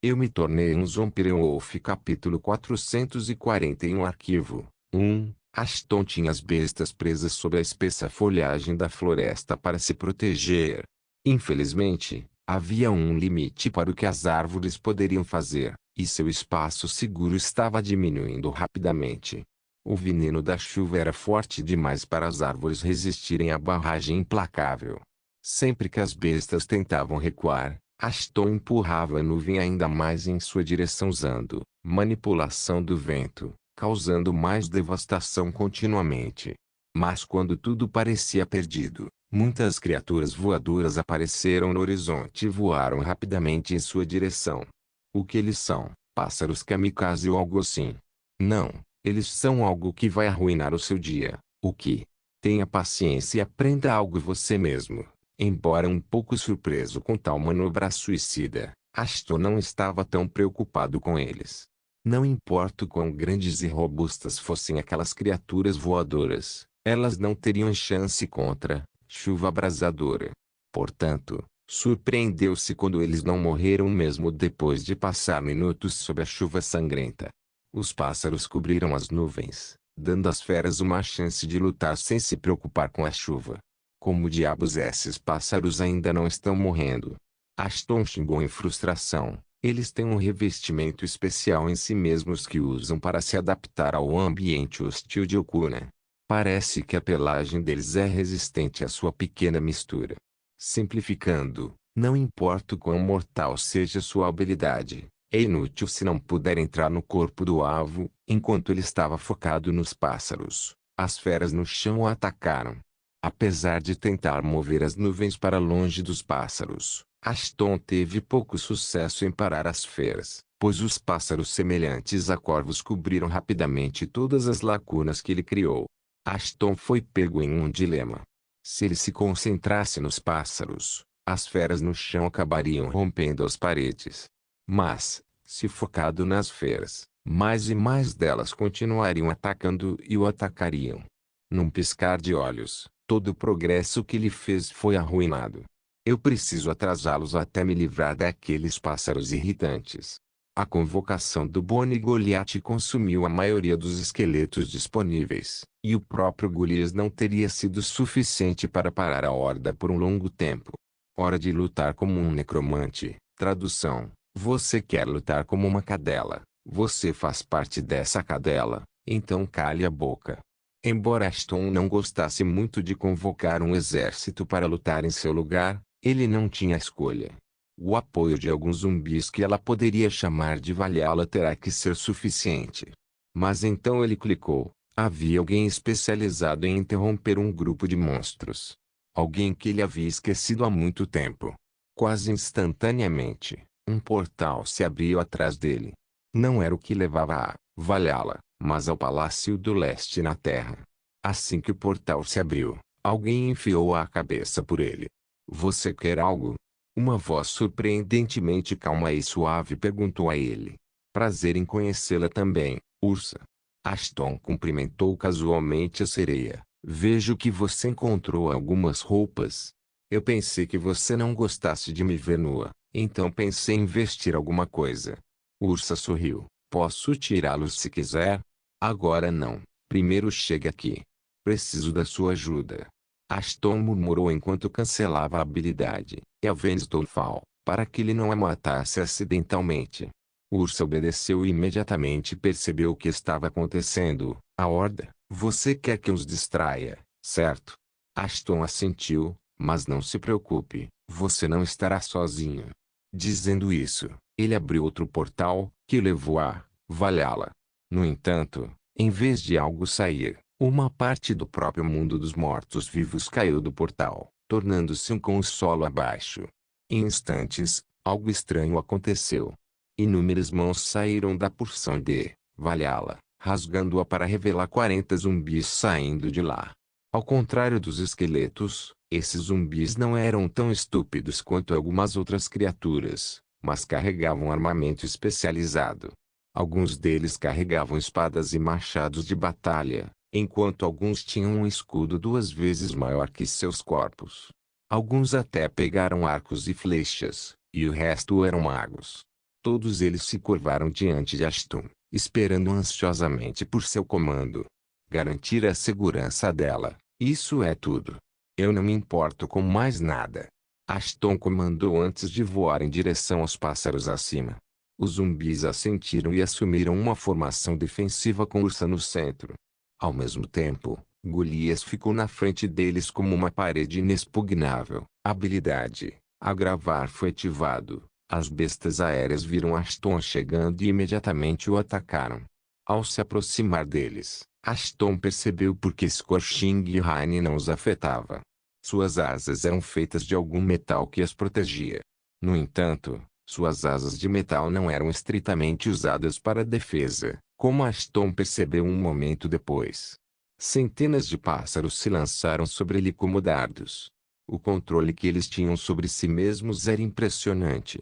Eu me tornei um Zombie-Wolf. Capítulo 441. Arquivo 1. Ashton tinha as bestas presas sob a espessa folhagem da floresta para se proteger. Infelizmente, havia um limite para o que as árvores poderiam fazer, e seu espaço seguro estava diminuindo rapidamente. O veneno da chuva era forte demais para as árvores resistirem à barragem implacável. Sempre que as bestas tentavam recuar, Ashton empurrava a nuvem ainda mais em sua direção usando manipulação do vento, causando mais devastação continuamente. Mas quando tudo parecia perdido, muitas criaturas voadoras apareceram no horizonte e voaram rapidamente em sua direção. O que eles são? Pássaros kamikaze ou algo assim? Não, eles são algo que vai arruinar o seu dia. O que? Tenha paciência e aprenda algo você mesmo. Embora um pouco surpreso com tal manobra suicida, Ashton não estava tão preocupado com eles. Não importa o quão grandes e robustas fossem aquelas criaturas voadoras, elas não teriam chance contra chuva abrasadora. Portanto, surpreendeu-se quando eles não morreram mesmo depois de passar minutos sob a chuva sangrenta. Os pássaros cobriram as nuvens, dando às feras uma chance de lutar sem se preocupar com a chuva. Como diabos esses pássaros ainda não estão morrendo? Ashton xingou em frustração. Eles têm um revestimento especial em si mesmos que usam para se adaptar ao ambiente hostil de Okuna. Parece que a pelagem deles é resistente à sua pequena mistura. Simplificando, não importa o quão mortal seja sua habilidade, é inútil se não puder entrar no corpo do alvo. Enquanto ele estava focado nos pássaros, as feras no chão o atacaram. Apesar de tentar mover as nuvens para longe dos pássaros, Ashton teve pouco sucesso em parar as feras, pois os pássaros semelhantes a corvos cobriram rapidamente todas as lacunas que ele criou. Ashton foi pego em um dilema. Se ele se concentrasse nos pássaros, as feras no chão acabariam rompendo as paredes. Mas, se focado nas feras, mais e mais delas continuariam atacando e o atacariam. Num piscar de olhos, todo o progresso que ele fez foi arruinado. Eu preciso atrasá-los até me livrar daqueles pássaros irritantes. A convocação do Boni Goliath consumiu a maioria dos esqueletos disponíveis, e o próprio Golias não teria sido suficiente para parar a horda por um longo tempo. Hora de lutar como um necromante. Tradução: você quer lutar como uma cadela, você faz parte dessa cadela, então cale a boca. Embora Ashton não gostasse muito de convocar um exército para lutar em seu lugar, ele não tinha escolha. O apoio de alguns zumbis que ela poderia chamar de Valhalla terá que ser suficiente. Mas então ele clicou. Havia alguém especializado em interromper um grupo de monstros. Alguém que ele havia esquecido há muito tempo. Quase instantaneamente, um portal se abriu atrás dele. Não era o que levava a Valhalla, mas ao Palácio do Leste na Terra. Assim que o portal se abriu, alguém enfiou a cabeça por ele. Você quer algo? Uma voz surpreendentemente calma e suave perguntou a ele. Prazer em conhecê-la também, Ursa. Ashton cumprimentou casualmente a sereia. Vejo que você encontrou algumas roupas. Eu pensei que você não gostasse de me ver nua, então pensei em vestir alguma coisa. Ursa sorriu. Posso tirá-los se quiser? Agora não. Primeiro chegue aqui. Preciso da sua ajuda. Ashton murmurou enquanto cancelava a habilidade, Evenstolfall, para que ele não a matasse acidentalmente. Ursa obedeceu e imediatamente percebeu o que estava acontecendo. A horda, você quer que os distraia, certo? Ashton assentiu, mas não se preocupe, você não estará sozinho. Dizendo isso, ele abriu outro portal, que levou a Valhalla. No entanto, em vez de algo sair, uma parte do próprio mundo dos mortos-vivos caiu do portal, tornando-se um consolo abaixo. Em instantes, algo estranho aconteceu. Inúmeras mãos saíram da porção de Valhalla, rasgando-a para revelar 40 zumbis saindo de lá. Ao contrário dos esqueletos, esses zumbis não eram tão estúpidos quanto algumas outras criaturas, mas carregavam armamento especializado. Alguns deles carregavam espadas e machados de batalha, enquanto alguns tinham um escudo 2 vezes maior que seus corpos. Alguns até pegaram arcos e flechas, e o resto eram magos. Todos eles se curvaram diante de Ashton, esperando ansiosamente por seu comando. Garantir a segurança dela, isso é tudo. Eu não me importo com mais nada. Ashton comandou antes de voar em direção aos pássaros acima. Os zumbis assentiram e assumiram uma formação defensiva com Ursa no centro. Ao mesmo tempo, Golias ficou na frente deles como uma parede inexpugnável. Habilidade: agravar foi ativado. As bestas aéreas viram Ashton chegando e imediatamente o atacaram. Ao se aproximar deles, Ashton percebeu por que Scorching e Rain não os afetava. Suas asas eram feitas de algum metal que as protegia. No entanto, suas asas de metal não eram estritamente usadas para defesa, como Ashton percebeu um momento depois. Centenas de pássaros se lançaram sobre ele como dardos. O controle que eles tinham sobre si mesmos era impressionante.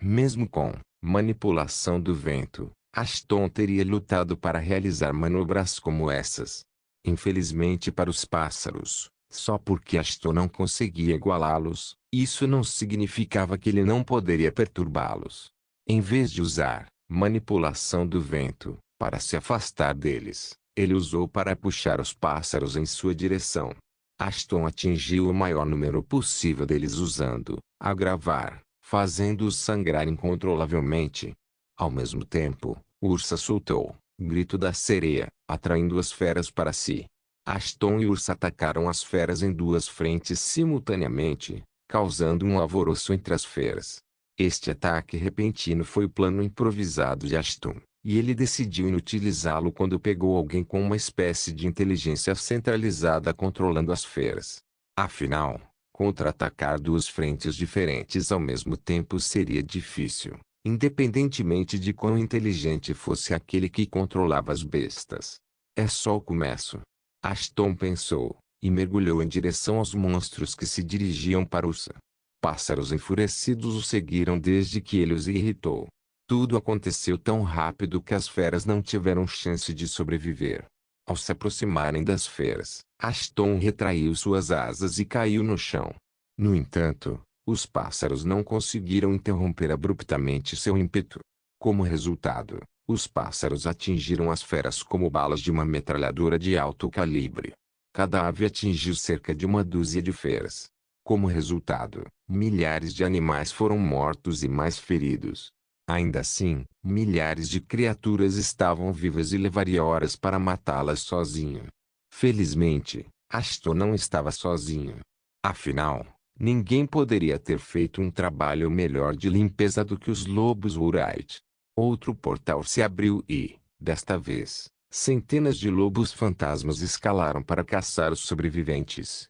Mesmo com manipulação do vento, Ashton teria lutado para realizar manobras como essas. Infelizmente para os pássaros, só porque Ashton não conseguia igualá-los, isso não significava que ele não poderia perturbá-los. Em vez de usar manipulação do vento para se afastar deles, ele usou para puxar os pássaros em sua direção. Ashton atingiu o maior número possível deles usando agravar, fazendo-os sangrar incontrolavelmente. Ao mesmo tempo, Ursa soltou grito da sereia, atraindo as feras para si. Ashton e Ursa atacaram as feras em duas frentes simultaneamente, causando um alvoroço entre as feras. Este ataque repentino foi o plano improvisado de Ashton, e ele decidiu inutilizá-lo quando pegou alguém com uma espécie de inteligência centralizada controlando as feras. Afinal, contra-atacar duas frentes diferentes ao mesmo tempo seria difícil, independentemente de quão inteligente fosse aquele que controlava as bestas. É só o começo. Ashton pensou, e mergulhou em direção aos monstros que se dirigiam para Ursa. Pássaros enfurecidos o seguiram desde que ele os irritou. Tudo aconteceu tão rápido que as feras não tiveram chance de sobreviver. Ao se aproximarem das feras, Ashton retraiu suas asas e caiu no chão. No entanto, os pássaros não conseguiram interromper abruptamente seu ímpeto. Como resultado, os pássaros atingiram as feras como balas de uma metralhadora de alto calibre. Cada ave atingiu cerca de uma dúzia de feras. Como resultado, milhares de animais foram mortos e mais feridos. Ainda assim, milhares de criaturas estavam vivas e levaria horas para matá-las sozinho. Felizmente, Ashton não estava sozinho. Afinal, ninguém poderia ter feito um trabalho melhor de limpeza do que os lobos Wright. Outro portal se abriu e, desta vez, centenas de lobos fantasmas escalaram para caçar os sobreviventes.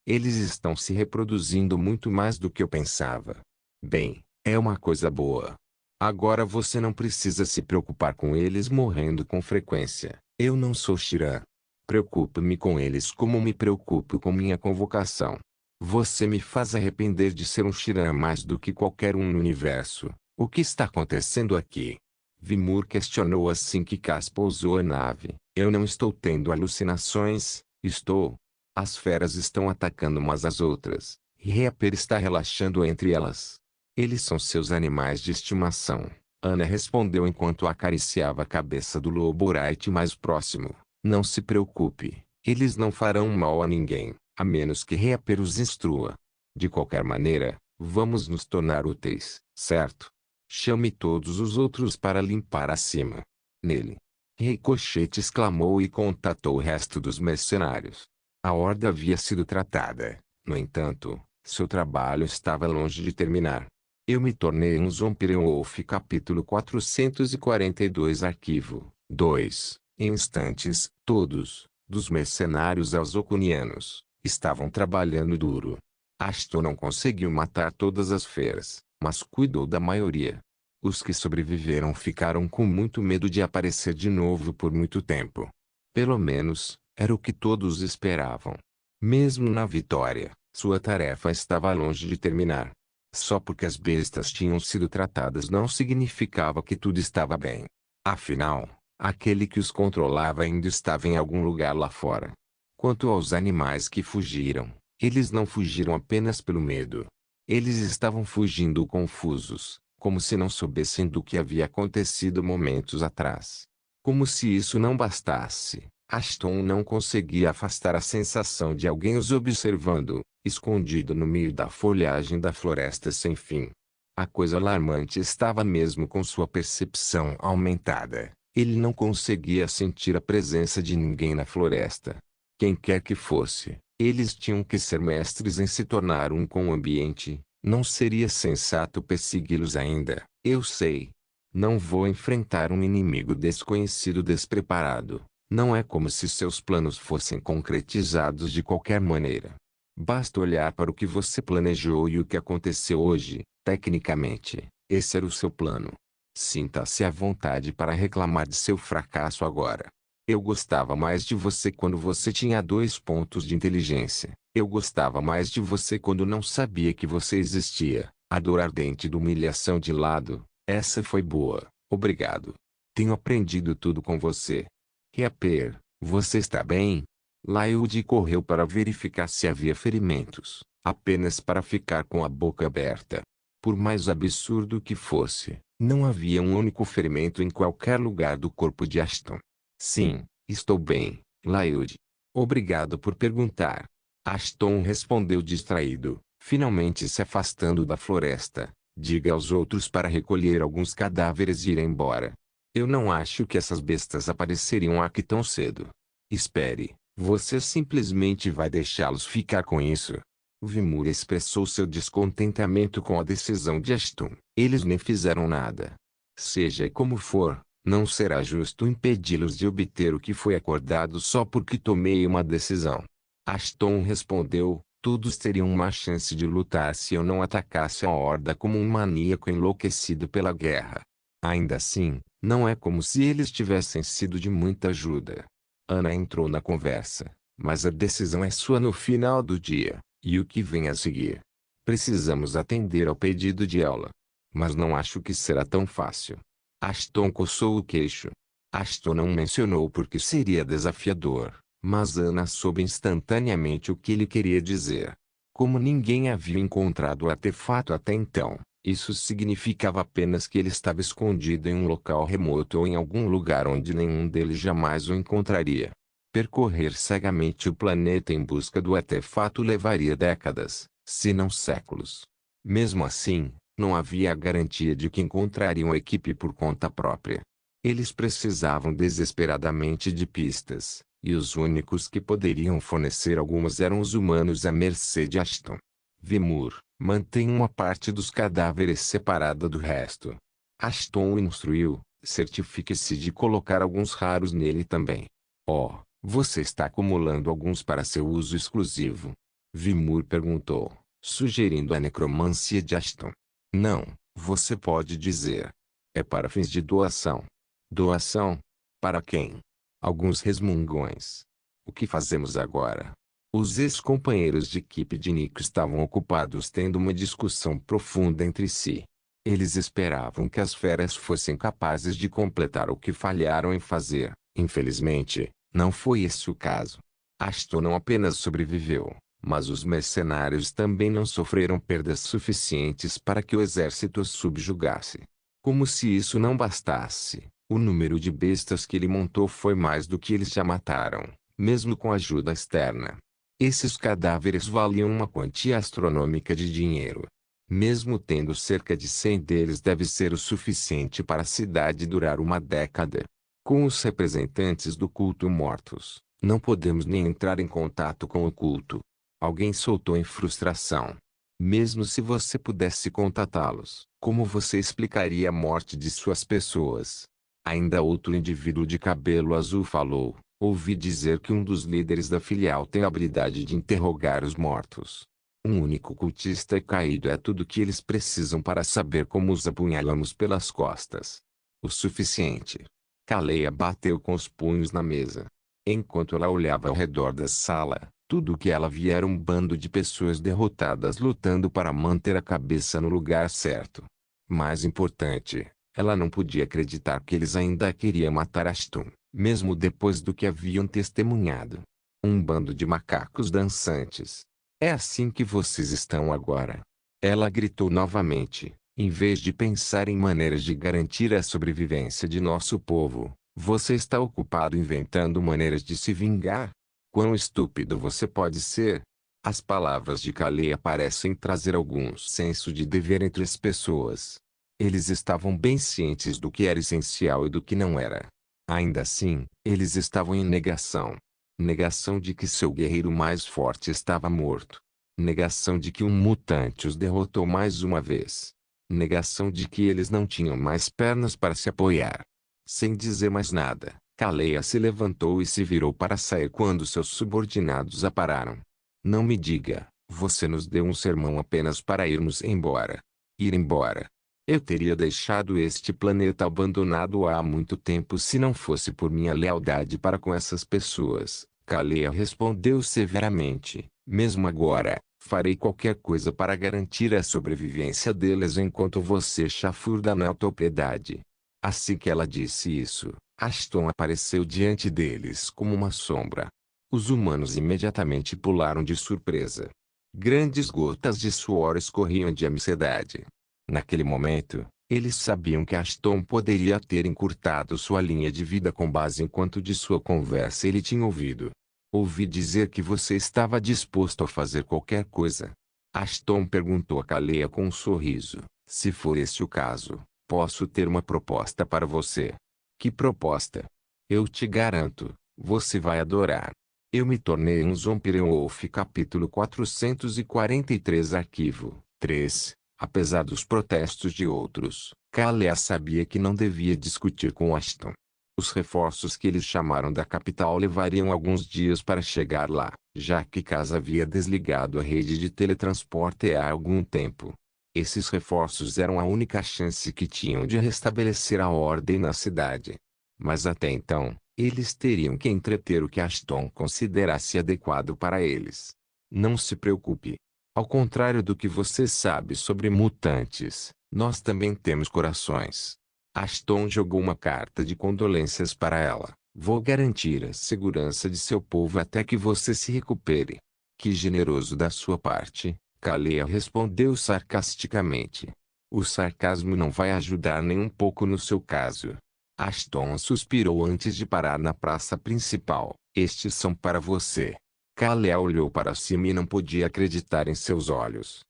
Eles estão se reproduzindo muito mais do que eu pensava. Bem, é uma coisa boa. Agora você não precisa se preocupar com eles morrendo com frequência. Eu não sou Shiran. Preocupo-me com eles como me preocupo com minha convocação. Você me faz arrepender de ser um Shiran mais do que qualquer um no universo. O que está acontecendo aqui? Vimur questionou assim que Cass pousou a nave. Eu não estou tendo alucinações, estou. As feras estão atacando umas às outras, e Reaper está relaxando entre elas. Eles são seus animais de estimação, Ana respondeu enquanto acariciava a cabeça do lobo Wright mais próximo. Não se preocupe, eles não farão mal a ninguém, a menos que Reaper os instrua. De qualquer maneira, vamos nos tornar úteis, certo? Chame todos os outros para limpar acima. Nele. Ricochete exclamou e contatou o resto dos mercenários. A horda havia sido tratada. No entanto, seu trabalho estava longe de terminar. Eu me tornei um Zombie-Wolf capítulo 442 arquivo 2. Em instantes, todos, dos mercenários aos Ocunianos, estavam trabalhando duro. Ashton não conseguiu matar todas as feras, mas cuidou da maioria. Os que sobreviveram ficaram com muito medo de aparecer de novo por muito tempo. Pelo menos, era o que todos esperavam. Mesmo na vitória, sua tarefa estava longe de terminar. Só porque as bestas tinham sido tratadas não significava que tudo estava bem. Afinal, aquele que os controlava ainda estava em algum lugar lá fora. Quanto aos animais que fugiram, eles não fugiram apenas pelo medo. Eles estavam fugindo confusos, como se não soubessem do que havia acontecido momentos atrás. Como se isso não bastasse, Ashton não conseguia afastar a sensação de alguém os observando, escondido no meio da folhagem da floresta sem fim. A coisa alarmante estava mesmo com sua percepção aumentada. Ele não conseguia sentir a presença de ninguém na floresta. Quem quer que fosse, eles tinham que ser mestres em se tornar um com o ambiente. Não seria sensato persegui-los ainda, eu sei. Não vou enfrentar um inimigo desconhecido despreparado. Não é como se seus planos fossem concretizados de qualquer maneira. Basta olhar para o que você planejou e o que aconteceu hoje. Tecnicamente, esse era o seu plano. Sinta-se à vontade para reclamar de seu fracasso agora. Eu gostava mais de você quando você tinha 2 pontos de inteligência. Eu gostava mais de você quando não sabia que você existia. A dor ardente da humilhação de lado. Essa foi boa, obrigado. Tenho aprendido tudo com você. Reaper, você está bem? Laird correu para verificar se havia ferimentos, apenas para ficar com a boca aberta. Por mais absurdo que fosse, não havia um único ferimento em qualquer lugar do corpo de Ashton. Sim, estou bem, Laird. Obrigado por perguntar. Ashton respondeu distraído, finalmente se afastando da floresta. Diga aos outros para recolher alguns cadáveres e ir embora. Eu não acho que essas bestas apareceriam aqui tão cedo. Espere, você simplesmente vai deixá-los ficar com isso? Vimur expressou seu descontentamento com a decisão de Ashton. Eles nem fizeram nada. Seja como for, não será justo impedi-los de obter o que foi acordado só porque tomei uma decisão. Ashton respondeu, todos teriam uma chance de lutar se eu não atacasse a horda como um maníaco enlouquecido pela guerra. Ainda assim, não é como se eles tivessem sido de muita ajuda. Ana entrou na conversa, mas a decisão é sua no final do dia, e o que vem a seguir? Precisamos atender ao pedido de Ela. Mas não acho que será tão fácil. Ashton coçou o queixo. Ashton não mencionou porque seria desafiador. Mas Ana soube instantaneamente o que ele queria dizer. Como ninguém havia encontrado o artefato até então, isso significava apenas que ele estava escondido em um local remoto ou em algum lugar onde nenhum deles jamais o encontraria. Percorrer cegamente o planeta em busca do artefato levaria décadas, se não séculos. Mesmo assim, não havia a garantia de que encontrariam a equipe por conta própria. Eles precisavam desesperadamente de pistas. E os únicos que poderiam fornecer algumas eram os humanos à mercê de Ashton. Vimur, mantenha uma parte dos cadáveres separada do resto. Ashton o instruiu, certifique-se de colocar alguns raros nele também. Oh, você está acumulando alguns para seu uso exclusivo? Vimur perguntou, sugerindo a necromancia de Ashton. Não, você pode dizer. É para fins de doação. Doação? Para quem? Alguns resmungões. O que fazemos agora? Os ex-companheiros de equipe de Nico estavam ocupados tendo uma discussão profunda entre si. Eles esperavam que as feras fossem capazes de completar o que falharam em fazer. Infelizmente, não foi esse o caso. Ashton não apenas sobreviveu, mas os mercenários também não sofreram perdas suficientes para que o exército os subjugasse. Como se isso não bastasse. O número de bestas que ele montou foi mais do que eles já mataram, mesmo com ajuda externa. Esses cadáveres valiam uma quantia astronômica de dinheiro. Mesmo tendo cerca de 100 deles deve ser o suficiente para a cidade durar uma década. Com os representantes do culto mortos, não podemos nem entrar em contato com o culto. Alguém soltou em frustração. Mesmo se você pudesse contatá-los, como você explicaria a morte de suas pessoas? Ainda outro indivíduo de cabelo azul falou, ouvi dizer que um dos líderes da filial tem a habilidade de interrogar os mortos. Um único cultista caído é tudo que eles precisam para saber como os apunhalamos pelas costas. O suficiente. Kaleia bateu com os punhos na mesa. Enquanto ela olhava ao redor da sala, tudo o que ela via era um bando de pessoas derrotadas lutando para manter a cabeça no lugar certo. Mais importante, ela não podia acreditar que eles ainda queriam matar Ashton, mesmo depois do que haviam testemunhado. Um bando de macacos dançantes. É assim que vocês estão agora. Ela gritou novamente, Em vez de pensar em maneiras de garantir a sobrevivência de nosso povo, você está ocupado inventando maneiras de se vingar. Quão estúpido você pode ser? As palavras de Kaleya parecem trazer algum senso de dever entre as pessoas. Eles estavam bem cientes do que era essencial e do que não era. Ainda assim, eles estavam em negação. Negação de que seu guerreiro mais forte estava morto. Negação de que um mutante os derrotou mais uma vez. Negação de que eles não tinham mais pernas para se apoiar. Sem dizer mais nada, Kaleya se levantou e se virou para sair quando seus subordinados a pararam. Não me diga, você nos deu um sermão apenas para irmos embora. Ir embora. Eu teria deixado este planeta abandonado há muito tempo se não fosse por minha lealdade para com essas pessoas. Kaleya respondeu severamente. Mesmo agora, farei qualquer coisa para garantir a sobrevivência deles enquanto você chafurda na autopiedade. Assim que ela disse isso, Ashton apareceu diante deles como uma sombra. Os humanos imediatamente pularam de surpresa. Grandes gotas de suor escorriam de ansiedade. Naquele momento, eles sabiam que Ashton poderia ter encurtado sua linha de vida com base em quanto de sua conversa ele tinha ouvido. Ouvi dizer que você estava disposto a fazer qualquer coisa. Ashton perguntou a Kaleya com um sorriso. Se for esse o caso, posso ter uma proposta para você. Que proposta? Eu te garanto, você vai adorar. Eu me tornei um Zombie-Wolf capítulo 443 arquivo 3. Apesar dos protestos de outros, Kaleya sabia que não devia discutir com Ashton. Os reforços que eles chamaram da capital levariam alguns dias para chegar lá, já que Kaz havia desligado a rede de teletransporte há algum tempo. Esses reforços eram a única chance que tinham de restabelecer a ordem na cidade. Mas até então, eles teriam que entreter o que Ashton considerasse adequado para eles. Não se preocupe. Ao contrário do que você sabe sobre mutantes, nós também temos corações. Ashton jogou uma carta de condolências para ela. Vou garantir a segurança de seu povo até que você se recupere. Que generoso da sua parte, Kaleya respondeu sarcasticamente. O sarcasmo não vai ajudar nem um pouco no seu caso. Ashton suspirou antes de parar na praça principal. Estes são para você. Kaleya olhou para cima e não podia acreditar em seus olhos.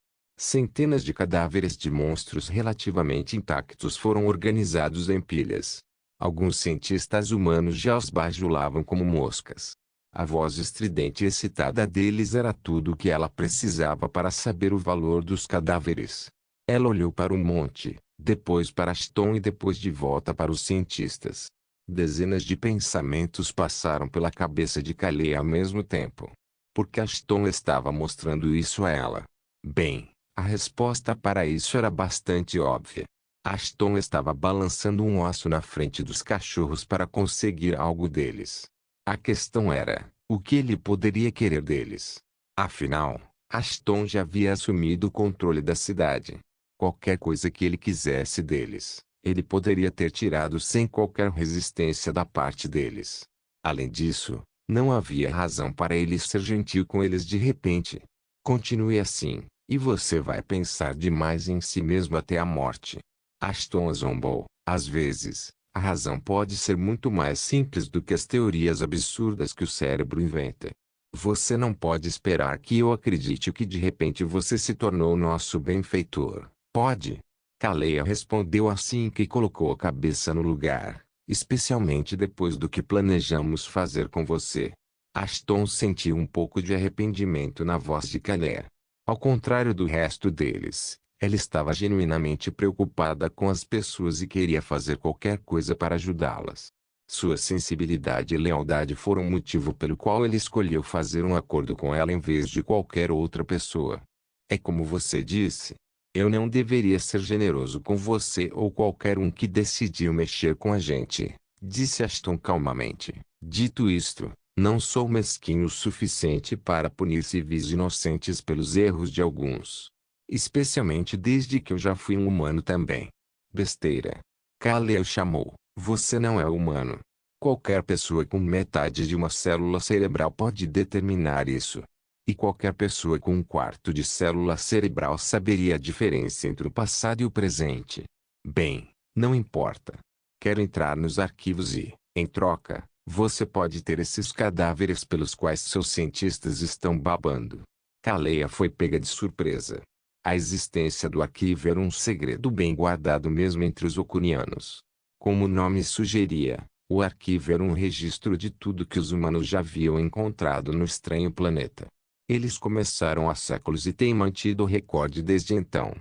Centenas de cadáveres de monstros relativamente intactos foram organizados em pilhas. Alguns cientistas humanos já os bajulavam como moscas. A voz estridente e excitada deles era tudo o que ela precisava para saber o valor dos cadáveres. Ela olhou para o monte, depois para Ashton e depois de volta para os cientistas. Dezenas de pensamentos passaram pela cabeça de Kaleya ao mesmo tempo. Por que Ashton estava mostrando isso a ela? Bem, a resposta para isso era bastante óbvia. Ashton estava balançando um osso na frente dos cachorros para conseguir algo deles. A questão era, o que ele poderia querer deles? Afinal, Ashton já havia assumido o controle da cidade. Qualquer coisa que ele quisesse deles, ele poderia ter tirado sem qualquer resistência da parte deles. Além disso, não havia razão para ele ser gentil com eles de repente. Continue assim, e você vai pensar demais em si mesmo até a morte. Ashton zombou. Às vezes, a razão pode ser muito mais simples do que as teorias absurdas que o cérebro inventa. Você não pode esperar que eu acredite que de repente você se tornou nosso benfeitor, pode? Kaleya respondeu assim que colocou a cabeça no lugar. Especialmente depois do que planejamos fazer com você. Ashton sentiu um pouco de arrependimento na voz de Kaleya. Ao contrário do resto deles, ela estava genuinamente preocupada com as pessoas e queria fazer qualquer coisa para ajudá-las. Sua sensibilidade e lealdade foram o motivo pelo qual ele escolheu fazer um acordo com ela em vez de qualquer outra pessoa. É como você disse. Eu não deveria ser generoso com você ou qualquer um que decidiu mexer com a gente, disse Ashton calmamente. Dito isto, não sou mesquinho o suficiente para punir civis inocentes pelos erros de alguns. Especialmente desde que eu já fui um humano também. Besteira. Kaleya chamou. Você não é humano. Qualquer pessoa com metade de uma célula cerebral pode determinar isso. E qualquer pessoa com um quarto de célula cerebral saberia a diferença entre o passado e o presente. Bem, não importa. Quero entrar nos arquivos e, em troca, você pode ter esses cadáveres pelos quais seus cientistas estão babando. Kaleya foi pega de surpresa. A existência do arquivo era um segredo bem guardado mesmo entre os Ocunianos. Como o nome sugeria, o arquivo era um registro de tudo que os humanos já haviam encontrado no estranho planeta. Eles começaram há séculos e têm mantido o recorde desde então.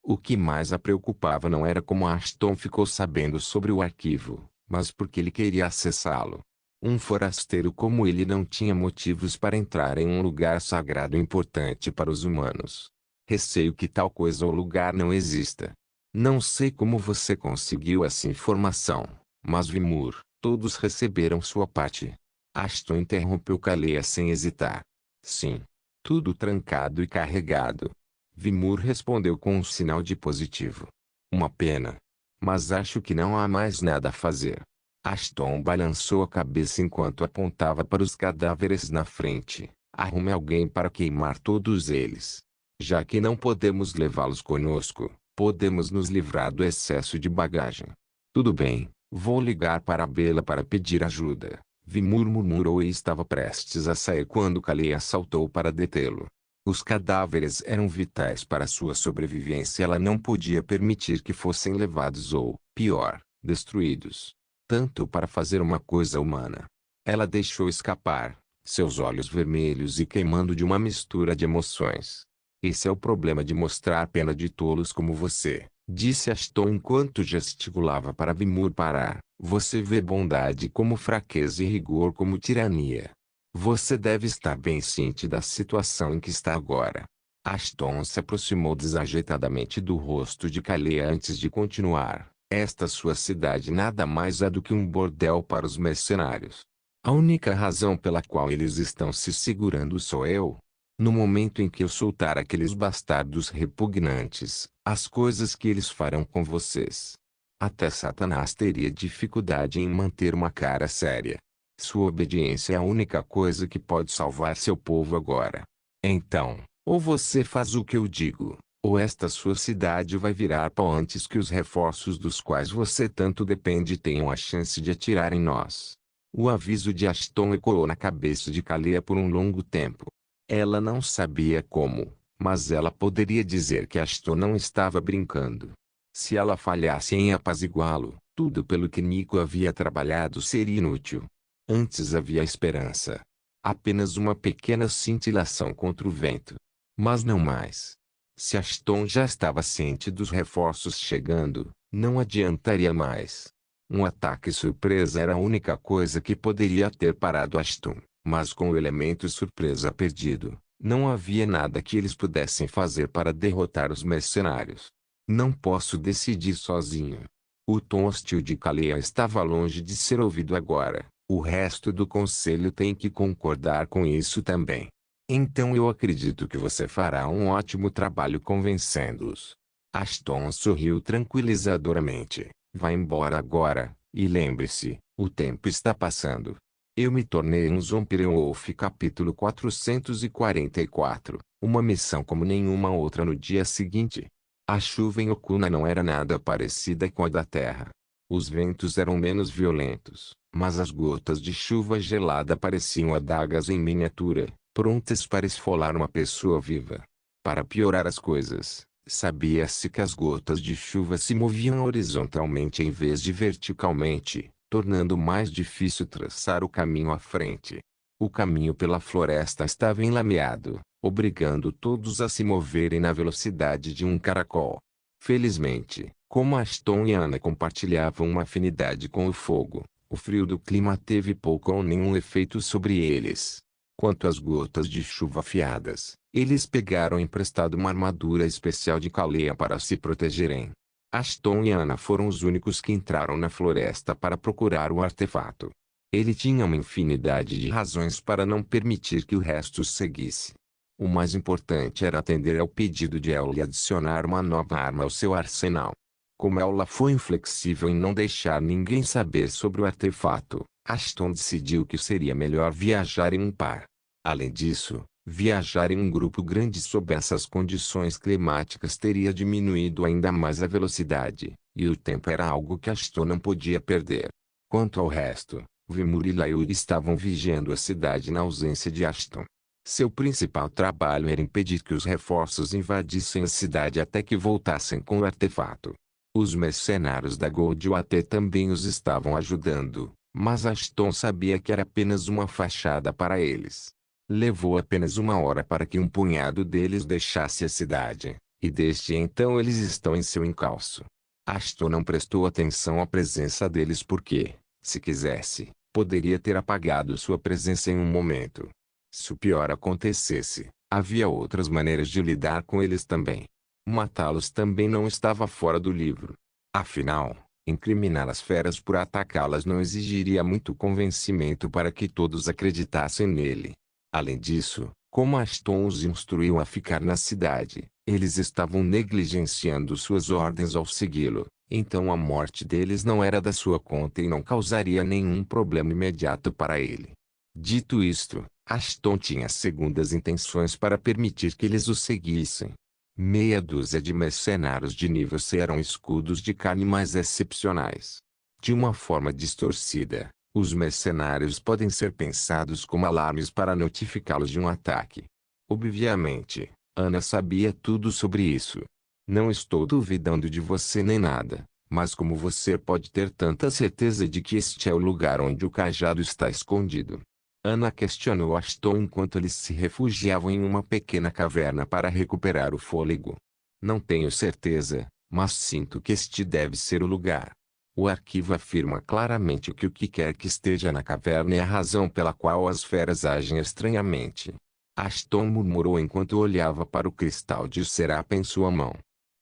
O que mais a preocupava não era como Ashton ficou sabendo sobre o arquivo, mas porque ele queria acessá-lo. Um forasteiro como ele não tinha motivos para entrar em um lugar sagrado importante para os humanos. Receio que tal coisa ou lugar não exista. Não sei como você conseguiu essa informação, mas Vimur, todos receberam sua parte. Ashton interrompeu Kaleya sem hesitar. Sim. Tudo trancado e carregado. Vimur respondeu com um sinal de positivo. Uma pena. Mas acho que não há mais nada a fazer. Ashton balançou a cabeça enquanto apontava para os cadáveres na frente. Arrume alguém para queimar todos eles. Já que não podemos levá-los conosco, podemos nos livrar do excesso de bagagem. Tudo bem, vou ligar para Bela para pedir ajuda. Vimur murmurou e estava prestes a sair quando Kaleya saltou para detê-lo. Os cadáveres eram vitais para sua sobrevivência e ela não podia permitir que fossem levados ou, pior, destruídos. Tanto para fazer uma coisa humana. Ela deixou escapar, seus olhos vermelhos e queimando de uma mistura de emoções. Esse é o problema de mostrar pena de tolos como você, disse Ashton enquanto gesticulava para Vimur parar. Você vê bondade como fraqueza e rigor como tirania. Você deve estar bem ciente da situação em que está agora. Ashton se aproximou desajeitadamente do rosto de Kaleya antes de continuar. Esta sua cidade nada mais é do que um bordel para os mercenários. A única razão pela qual eles estão se segurando sou eu. No momento em que eu soltar aqueles bastardos repugnantes, as coisas que eles farão com vocês. Até Satanás teria dificuldade em manter uma cara séria. Sua obediência é a única coisa que pode salvar seu povo agora. Então, ou você faz o que eu digo, ou esta sua cidade vai virar pó antes que os reforços dos quais você tanto depende tenham a chance de atirar em nós. O aviso de Ashton ecoou na cabeça de Kaleya por um longo tempo. Ela não sabia como, mas ela poderia dizer que Ashton não estava brincando. Se ela falhasse em apaziguá-lo, tudo pelo que Nico havia trabalhado seria inútil. Antes havia esperança. Apenas uma pequena cintilação contra o vento. Mas não mais. Se Ashton já estava ciente dos reforços chegando, não adiantaria mais. Um ataque surpresa era a única coisa que poderia ter parado Ashton, mas com o elemento surpresa perdido, não havia nada que eles pudessem fazer para derrotar os mercenários. Não posso decidir sozinho. O tom hostil de Kaleya estava longe de ser ouvido agora. O resto do conselho tem que concordar com isso também. Então eu acredito que você fará um ótimo trabalho convencendo-os. Ashton sorriu tranquilizadoramente. Vá embora agora, e lembre-se, o tempo está passando. Eu me tornei um Zombie Wolf capítulo 444, uma missão como nenhuma outra no dia seguinte. A chuva em Okuna não era nada parecida com a da Terra. Os ventos eram menos violentos, mas as gotas de chuva gelada pareciam adagas em miniatura, prontas para esfolar uma pessoa viva. Para piorar as coisas, sabia-se que as gotas de chuva se moviam horizontalmente em vez de verticalmente, tornando mais difícil traçar o caminho à frente. O caminho pela floresta estava enlameado, obrigando todos a se moverem na velocidade de um caracol. Felizmente, como Ashton e Anna compartilhavam uma afinidade com o fogo, o frio do clima teve pouco ou nenhum efeito sobre eles. Quanto às gotas de chuva afiadas, eles pegaram emprestado uma armadura especial de Kaleya para se protegerem. Ashton e Anna foram os únicos que entraram na floresta para procurar o artefato. Ele tinha uma infinidade de razões para não permitir que o resto seguisse. O mais importante era atender ao pedido de Ella e adicionar uma nova arma ao seu arsenal. Como ela foi inflexível em não deixar ninguém saber sobre o artefato, Ashton decidiu que seria melhor viajar em um par. Além disso, Viajar em um grupo grande sob essas condições climáticas teria diminuído ainda mais a velocidade, e o tempo era algo que Ashton não podia perder. Quanto ao resto, Vimur e Layuri estavam vigiando a cidade na ausência de Ashton. Seu principal trabalho era impedir que os reforços invadissem a cidade até que voltassem com o artefato. Os mercenários da Goldwater também os estavam ajudando, mas Ashton sabia que era apenas uma fachada para eles. Levou apenas 1 hora para que um punhado deles deixasse a cidade, e desde então eles estão em seu encalço. Ashton não prestou atenção à presença deles porque, se quisesse, poderia ter apagado sua presença em um momento. Se o pior acontecesse, havia outras maneiras de lidar com eles também. Matá-los também não estava fora do livro. Afinal, incriminar as feras por atacá-las não exigiria muito convencimento para que todos acreditassem nele. Além disso, como Ashton os instruiu a ficar na cidade, eles estavam negligenciando suas ordens ao segui-lo, então a morte deles não era da sua conta e não causaria nenhum problema imediato para ele. Dito isto, Ashton tinha segundas intenções para permitir que eles o seguissem. Meia dúzia de mercenários de nível C eram escudos de carne mais excepcionais. De uma forma distorcida, os mercenários podem ser pensados como alarmes para notificá-los de um ataque. Obviamente, Ana sabia tudo sobre isso. Não estou duvidando de você nem nada, mas como você pode ter tanta certeza de que este é o lugar onde o cajado está escondido? Ana questionou Ashton enquanto eles se refugiavam em uma pequena caverna para recuperar o fôlego. Não tenho certeza, mas sinto que este deve ser o lugar. O arquivo afirma claramente que o que quer que esteja na caverna é a razão pela qual as feras agem estranhamente. Ashton murmurou enquanto olhava para o cristal de Serapa em sua mão.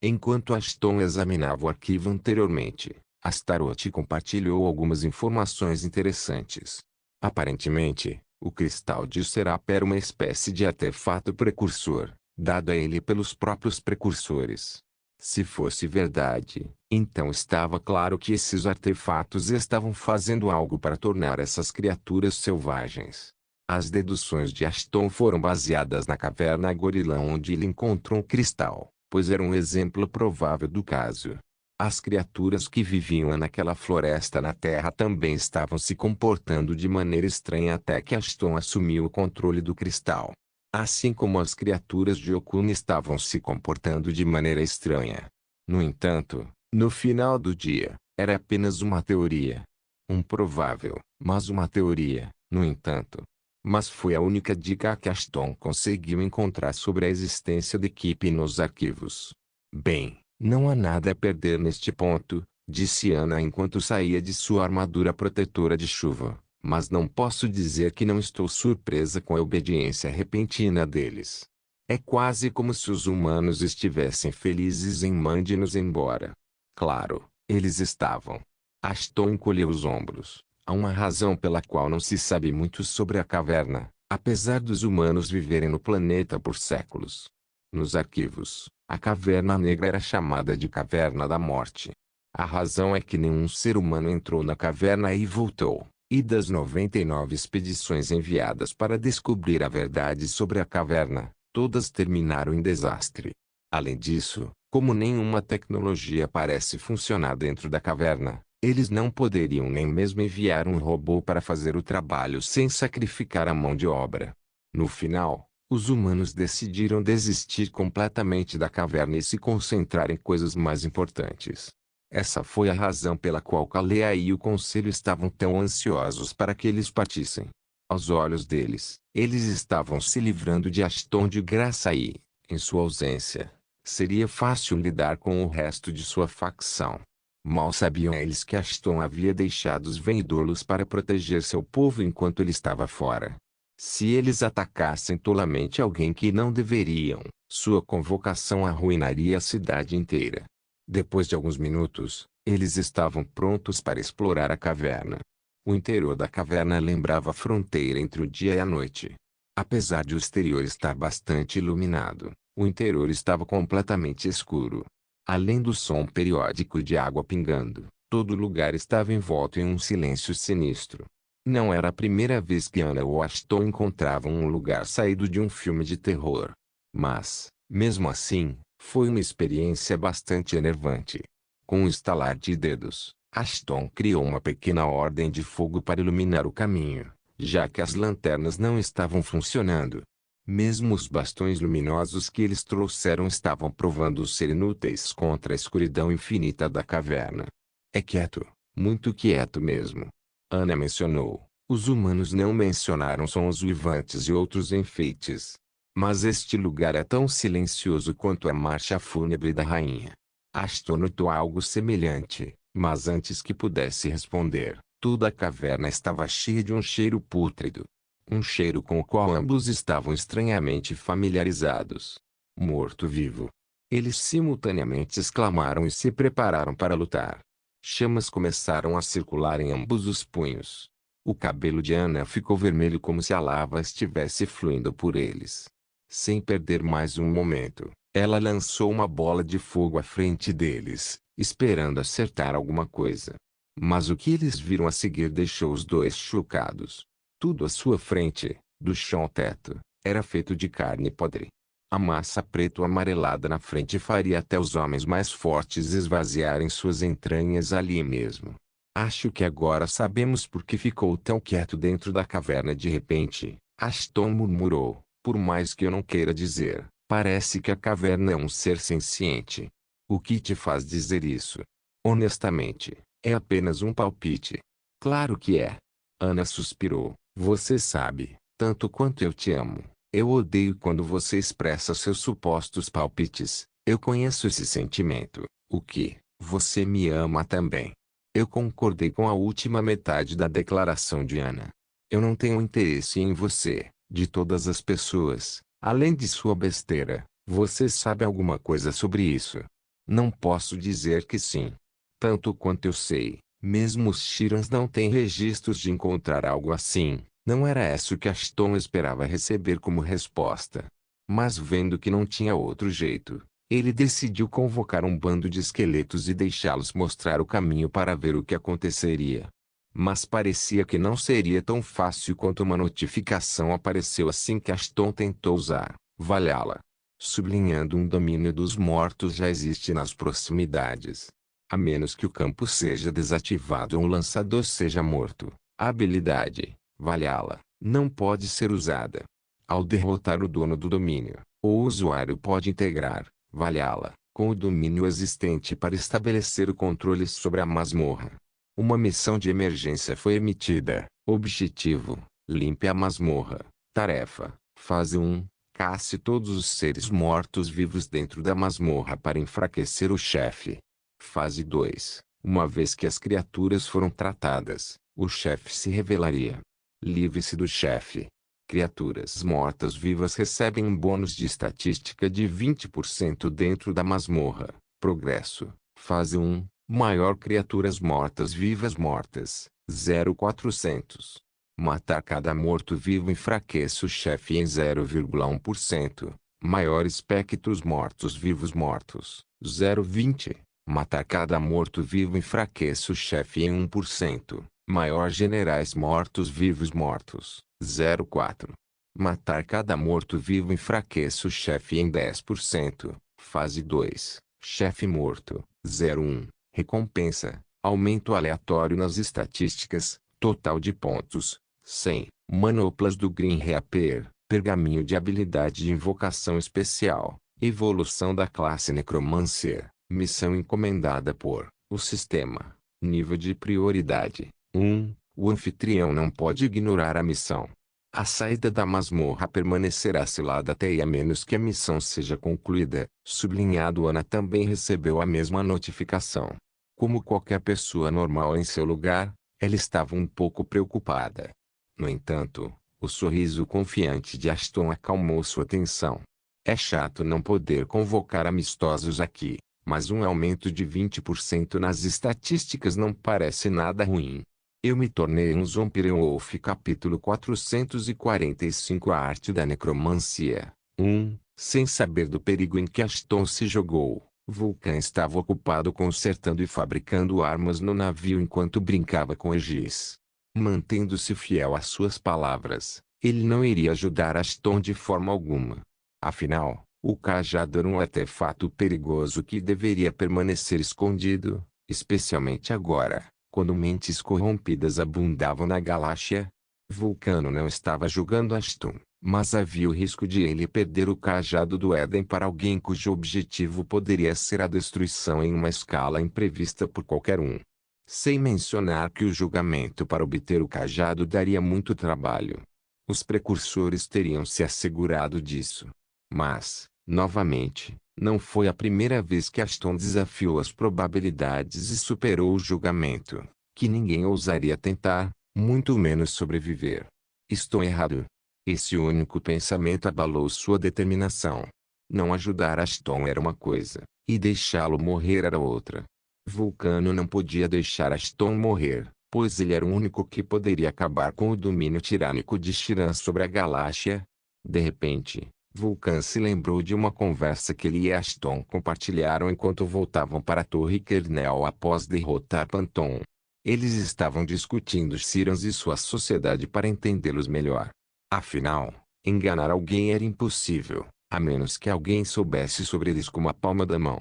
Enquanto Ashton examinava o arquivo anteriormente, Astaroth compartilhou algumas informações interessantes. Aparentemente, o cristal de Serapa era uma espécie de artefato precursor, dado a ele pelos próprios precursores. Se fosse verdade, então estava claro que esses artefatos estavam fazendo algo para tornar essas criaturas selvagens. As deduções de Ashton foram baseadas na caverna Gorila onde ele encontrou o cristal, pois era um exemplo provável do caso. As criaturas que viviam naquela floresta na Terra também estavam se comportando de maneira estranha até que Ashton assumiu o controle do cristal. Assim como as criaturas de Okuna estavam se comportando de maneira estranha. No entanto, no final do dia, era apenas uma teoria. Um provável, mas uma teoria, no entanto. Mas foi a única dica que Ashton conseguiu encontrar sobre a existência da equipe nos arquivos. Bem, não há nada a perder neste ponto, disse Ana enquanto saía de sua armadura protetora de chuva, mas não posso dizer que não estou surpresa com a obediência repentina deles. É quase como se os humanos estivessem felizes em mandar-nos embora. Claro, eles estavam. Ashton encolheu os ombros. Há uma razão pela qual não se sabe muito sobre a caverna, apesar dos humanos viverem no planeta por séculos. Nos arquivos, a Caverna Negra era chamada de Caverna da Morte. A razão é que nenhum ser humano entrou na caverna e voltou, e das 99 expedições enviadas para descobrir a verdade sobre a caverna, todas terminaram em desastre. Além disso, como nenhuma tecnologia parece funcionar dentro da caverna, eles não poderiam nem mesmo enviar um robô para fazer o trabalho sem sacrificar a mão de obra. No final, os humanos decidiram desistir completamente da caverna e se concentrar em coisas mais importantes. Essa foi a razão pela qual Kalea e o Conselho estavam tão ansiosos para que eles partissem. Aos olhos deles, eles estavam se livrando de Ashton de graça e, em sua ausência, seria fácil lidar com o resto de sua facção. Mal sabiam eles que Ashton havia deixado os Vendorlos para proteger seu povo enquanto ele estava fora. Se eles atacassem tolamente alguém que não deveriam, sua convocação arruinaria a cidade inteira. Depois de alguns minutos, eles estavam prontos para explorar a caverna. O interior da caverna lembrava a fronteira entre o dia e a noite. Apesar de o exterior estar bastante iluminado, o interior estava completamente escuro. Além do som periódico de água pingando, todo lugar estava envolto em um silêncio sinistro. Não era a primeira vez que Anna ou Ashton encontravam um lugar saído de um filme de terror. Mas, mesmo assim, foi uma experiência bastante enervante. Com um estalar de dedos, Ashton criou uma pequena ordem de fogo para iluminar o caminho, já que as lanternas não estavam funcionando. Mesmo os bastões luminosos que eles trouxeram estavam provando ser inúteis contra a escuridão infinita da caverna. É quieto, muito quieto mesmo. Anna mencionou. Os humanos não mencionaram sons uivantes e outros enfeites. Mas este lugar é tão silencioso quanto a marcha fúnebre da rainha. Ashton notou algo semelhante, mas antes que pudesse responder, toda a caverna estava cheia de um cheiro pútrido. Um cheiro com o qual ambos estavam estranhamente familiarizados. Morto-vivo. Eles simultaneamente exclamaram e se prepararam para lutar. Chamas começaram a circular em ambos os punhos. O cabelo de Anna ficou vermelho como se a lava estivesse fluindo por eles. Sem perder mais um momento, ela lançou uma bola de fogo à frente deles, esperando acertar alguma coisa. Mas o que eles viram a seguir deixou os dois chocados. Tudo à sua frente, do chão ao teto, era feito de carne podre. A massa preto-amarelada na frente faria até os homens mais fortes esvaziarem suas entranhas ali mesmo. Acho que agora sabemos por que ficou tão quieto dentro da caverna de repente, Ashton murmurou. Por mais que eu não queira dizer, parece que a caverna é um ser senciente. O que te faz dizer isso? Honestamente, é apenas um palpite. Claro que é. Anna suspirou. Você sabe, tanto quanto eu te amo. Eu odeio quando você expressa seus supostos palpites. Eu conheço esse sentimento. O que? Você me ama também. Eu concordei com a última metade da declaração de Anna. Eu não tenho interesse em você, de todas as pessoas, além de sua besteira. Você sabe alguma coisa sobre isso? Não posso dizer que sim. Tanto quanto eu sei, mesmo os Shirans não têm registros de encontrar algo assim. Não era isso que Ashton esperava receber como resposta. Mas vendo que não tinha outro jeito, ele decidiu convocar um bando de esqueletos e deixá-los mostrar o caminho para ver o que aconteceria. Mas parecia que não seria tão fácil quanto uma notificação apareceu assim que Ashton tentou usar Valhalla, sublinhando um domínio dos mortos já existe nas proximidades. A menos que o campo seja desativado ou um lançador seja morto, a habilidade Valhalla não pode ser usada. Ao derrotar o dono do domínio, o usuário pode integrar Valhalla com o domínio existente para estabelecer o controle sobre a masmorra. Uma missão de emergência foi emitida. Objetivo: limpe a masmorra. Tarefa: fase 1. Casse todos os seres mortos-vivos dentro da masmorra para enfraquecer o chefe. Fase 2. Uma vez que as criaturas foram tratadas, o chefe se revelaria. Livre-se do chefe. Criaturas mortas-vivas recebem um bônus de estatística de 20% dentro da masmorra. Progresso. Fase 1. Maior criaturas mortas-vivas mortas. 0,400. Matar cada morto-vivo enfraquece o chefe em 0,1%. Maior espectros mortos-vivos mortos. 0,20. Matar cada morto-vivo enfraquece o chefe em 1%. Maior generais mortos-vivos mortos. 0,4. Matar cada morto-vivo enfraquece o chefe em 10%. Fase 2. Chefe morto. 0,1. Recompensa: aumento aleatório nas estatísticas. Total de pontos: 100. Manoplas do Green Reaper. Pergaminho de habilidade de invocação especial. Evolução da classe Necromancer. Missão encomendada por o sistema. Nível de prioridade: 1. O anfitrião não pode ignorar a missão. A saída da masmorra permanecerá selada até e a menos que a missão seja concluída. Sublinhado. Anna também recebeu a mesma notificação. Como qualquer pessoa normal em seu lugar, ela estava um pouco preocupada. No entanto, o sorriso confiante de Ashton acalmou sua tensão. É chato não poder convocar amistosos aqui, mas um aumento de 20% nas estatísticas não parece nada ruim. Eu me tornei um Zombie-Wolf. Capítulo 445. A arte da necromancia. 1. Sem saber do perigo em que Ashton se jogou, Vulcan estava ocupado consertando e fabricando armas no navio enquanto brincava com Aegis. Mantendo-se fiel às suas palavras, ele não iria ajudar Aston de forma alguma. Afinal, o cajado era um artefato perigoso que deveria permanecer escondido, especialmente agora, quando mentes corrompidas abundavam na galáxia. Vulcano não estava julgando Aston, mas havia o risco de ele perder o cajado do Éden para alguém cujo objetivo poderia ser a destruição em uma escala imprevista por qualquer um. Sem mencionar que o julgamento para obter o cajado daria muito trabalho. Os precursores teriam se assegurado disso. Mas, novamente, não foi a primeira vez que Aston desafiou as probabilidades e superou o julgamento, que ninguém ousaria tentar, muito menos sobreviver. Estou errado. Esse único pensamento abalou sua determinação. Não ajudar Aston era uma coisa, e deixá-lo morrer era outra. Vulcano não podia deixar Aston morrer, pois ele era o único que poderia acabar com o domínio tirânico de Shiran sobre a galáxia. De repente, Vulcan se lembrou de uma conversa que ele e Aston compartilharam enquanto voltavam para a Torre Kernel após derrotar Panton. Eles estavam discutindo Shirans e sua sociedade para entendê-los melhor. Afinal, enganar alguém era impossível, a menos que alguém soubesse sobre eles como a palma da mão.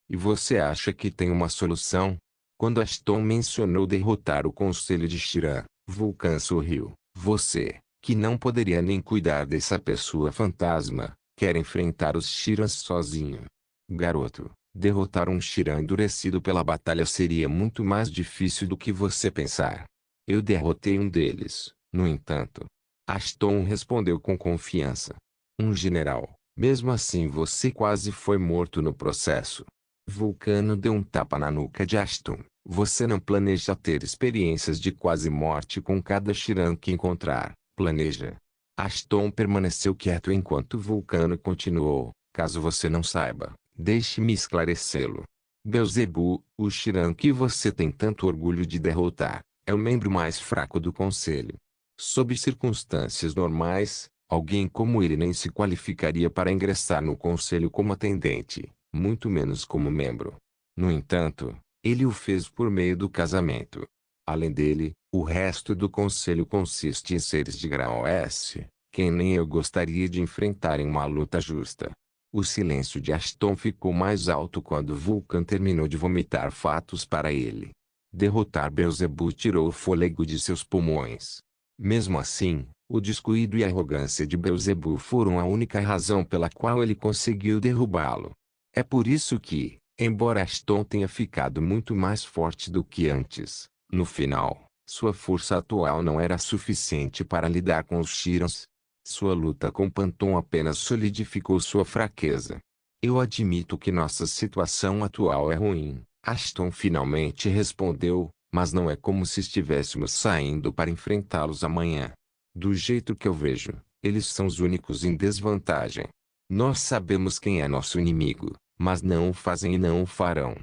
E você acha que tem uma solução? Quando Aston mencionou derrotar o Conselho de Shiran, Vulcan sorriu. Você, que não poderia nem cuidar dessa pessoa fantasma, quer enfrentar os Shirans sozinho. Garoto, derrotar um Shiran endurecido pela batalha seria muito mais difícil do que você pensar. Eu derrotei um deles, no entanto. Aston respondeu com confiança. Um general, mesmo assim você quase foi morto no processo. Vulcano deu um tapa na nuca de Aston. Você não planeja ter experiências de quase morte com cada Shiran que encontrar, planeja. Aston permaneceu quieto enquanto Vulcano continuou. Caso você não saiba, deixe-me esclarecê-lo. Beelzebub, o Shiran que você tem tanto orgulho de derrotar, é o membro mais fraco do Conselho. Sob circunstâncias normais, alguém como ele nem se qualificaria para ingressar no Conselho como atendente, muito menos como membro. No entanto, ele o fez por meio do casamento. Além dele, o resto do Conselho consiste em seres de grau S, quem nem eu gostaria de enfrentar em uma luta justa. O silêncio de Aston ficou mais alto quando Vulcan terminou de vomitar fatos para ele. Derrotar Beelzebub tirou o fôlego de seus pulmões. Mesmo assim, o descuido e a arrogância de Beelzebub foram a única razão pela qual ele conseguiu derrubá-lo. É por isso que, embora Aston tenha ficado muito mais forte do que antes, no final, sua força atual não era suficiente para lidar com os Shirans. Sua luta com Panton apenas solidificou sua fraqueza. Eu admito que nossa situação atual é ruim, Aston finalmente respondeu, mas não é como se estivéssemos saindo para enfrentá-los amanhã. Do jeito que eu vejo, eles são os únicos em desvantagem. Nós sabemos quem é nosso inimigo, mas não o fazem e não o farão.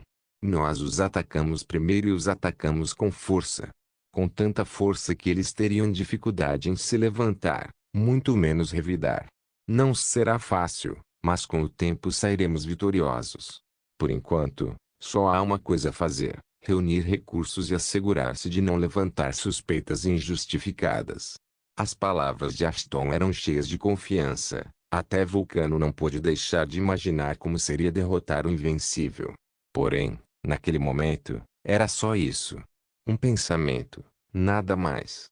Nós os atacamos primeiro e os atacamos com força. Com tanta força que eles teriam dificuldade em se levantar, muito menos revidar. Não será fácil, mas com o tempo sairemos vitoriosos. Por enquanto, só há uma coisa a fazer: reunir recursos e assegurar-se de não levantar suspeitas injustificadas. As palavras de Aston eram cheias de confiança. Até Vulcano não pôde deixar de imaginar como seria derrotar o Invencível. Porém, naquele momento, era só isso. Um pensamento, nada mais.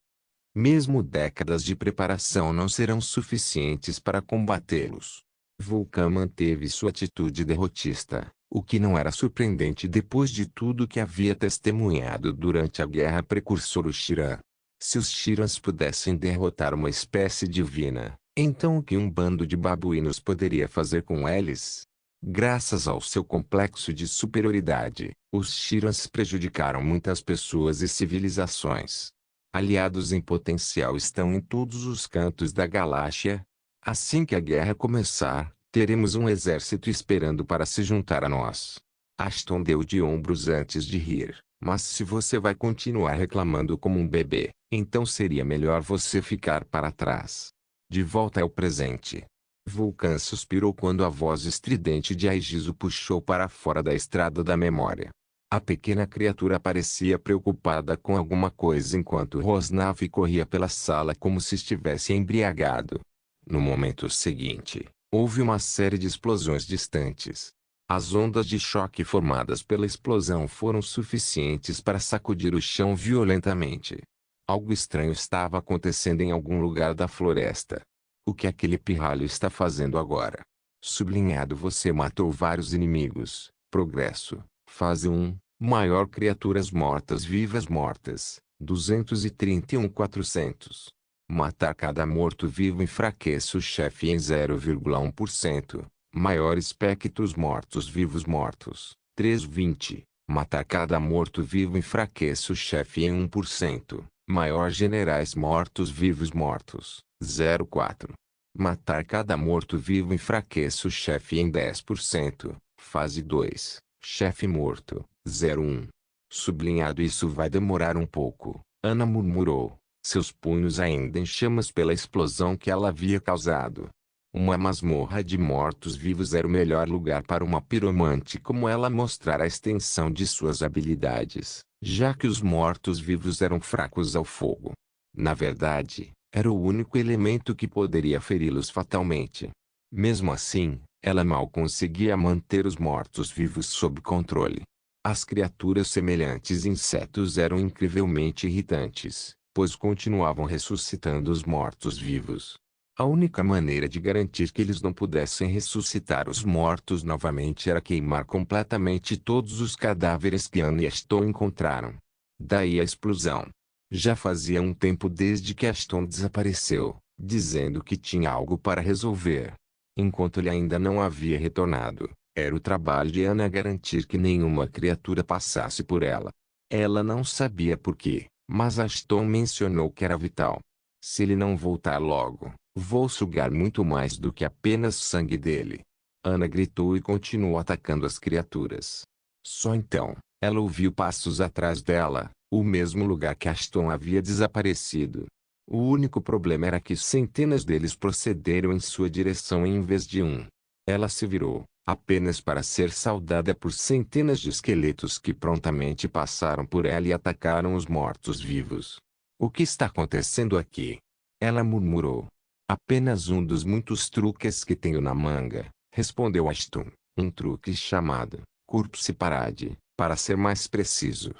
Mesmo décadas de preparação não serão suficientes para combatê-los. Vulcan manteve sua atitude derrotista, o que não era surpreendente depois de tudo que havia testemunhado durante a Guerra Precursor-Shiran. Se os Shirans pudessem derrotar uma espécie divina, então o que um bando de babuínos poderia fazer com eles? Graças ao seu complexo de superioridade, os Shirans prejudicaram muitas pessoas e civilizações. Aliados em potencial estão em todos os cantos da galáxia. Assim que a guerra começar, teremos um exército esperando para se juntar a nós. Aston deu de ombros antes de rir. Mas se você vai continuar reclamando como um bebê, então seria melhor você ficar para trás. De volta ao presente. Vulcan suspirou quando a voz estridente de Aegis o puxou para fora da estrada da memória. A pequena criatura parecia preocupada com alguma coisa enquanto rosnava e corria pela sala como se estivesse embriagado. No momento seguinte, houve uma série de explosões distantes. As ondas de choque formadas pela explosão foram suficientes para sacudir o chão violentamente. Algo estranho estava acontecendo em algum lugar da floresta. O que aquele pirralho está fazendo agora? Sublinhado: você matou vários inimigos. Progresso. Fase 1. Maior criaturas mortas-vivas mortas. 231.400. Matar cada morto-vivo enfraquece o chefe em 0,1%. Maior espectros mortos-vivos mortos. 320. Matar cada morto-vivo enfraquece o chefe em 1%. Maior generais mortos-vivos mortos. 0,4. Matar cada morto-vivo enfraquece o chefe em 10%. Fase 2. Chefe morto. 0,1. Sublinhado: isso vai demorar um pouco, Ana murmurou, seus punhos ainda em chamas pela explosão que ela havia causado. Uma masmorra de mortos-vivos era o melhor lugar para uma piromante como ela mostrar a extensão de suas habilidades, já que os mortos-vivos eram fracos ao fogo. Na verdade, era o único elemento que poderia feri-los fatalmente. Mesmo assim, ela mal conseguia manter os mortos-vivos sob controle. As criaturas semelhantes insetos eram incrivelmente irritantes, pois continuavam ressuscitando os mortos-vivos. A única maneira de garantir que eles não pudessem ressuscitar os mortos novamente era queimar completamente todos os cadáveres que Anne e Ashton encontraram. Daí a explosão. Já fazia um tempo desde que Ashton desapareceu, dizendo que tinha algo para resolver. Enquanto ele ainda não havia retornado, era o trabalho de Anna garantir que nenhuma criatura passasse por ela. Ela não sabia por quê, mas Ashton mencionou que era vital. Se ele não voltar logo, vou sugar muito mais do que apenas sangue dele. Anna gritou e continuou atacando as criaturas. Só então, ela ouviu passos atrás dela, o mesmo lugar que Ashton havia desaparecido. O único problema era que centenas deles procederam em sua direção em vez de um. Ela se virou, apenas para ser saudada por centenas de esqueletos que prontamente passaram por ela e atacaram os mortos-vivos. O que está acontecendo aqui? Ela murmurou. Apenas um dos muitos truques que tenho na manga, respondeu Ashton. Um truque chamado Corpse Parade, para ser mais preciso.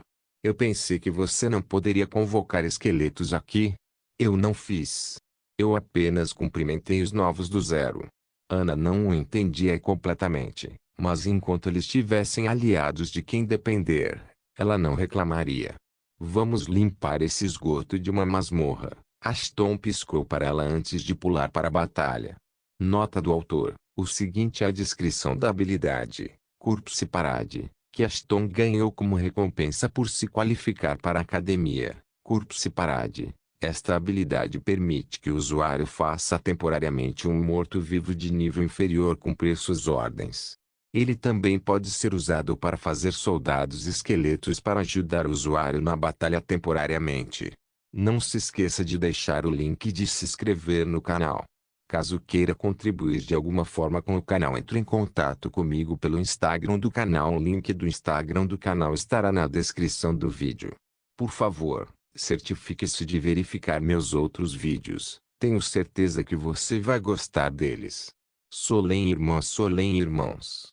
Eu pensei que você não poderia convocar esqueletos aqui. Eu não fiz. Eu apenas cumprimentei os novos do zero. Anna não o entendia completamente, mas enquanto eles tivessem aliados de quem depender, ela não reclamaria. Vamos limpar esse esgoto de uma masmorra. Ashton piscou para ela antes de pular para a batalha. Nota do autor: o seguinte é a descrição da habilidade, Corpse Parade, que Ashton ganhou como recompensa por se qualificar para a academia. Corpse Parade. Esta habilidade permite que o usuário faça temporariamente um morto-vivo de nível inferior cumprir suas ordens. Ele também pode ser usado para fazer soldados esqueletos para ajudar o usuário na batalha temporariamente. Não se esqueça de deixar o link e de se inscrever no canal. Caso queira contribuir de alguma forma com o canal, entre em contato comigo pelo Instagram do canal. O link do Instagram do canal estará na descrição do vídeo. Por favor, certifique-se de verificar meus outros vídeos. Tenho certeza que você vai gostar deles. Solem irmãs, Solem irmãos.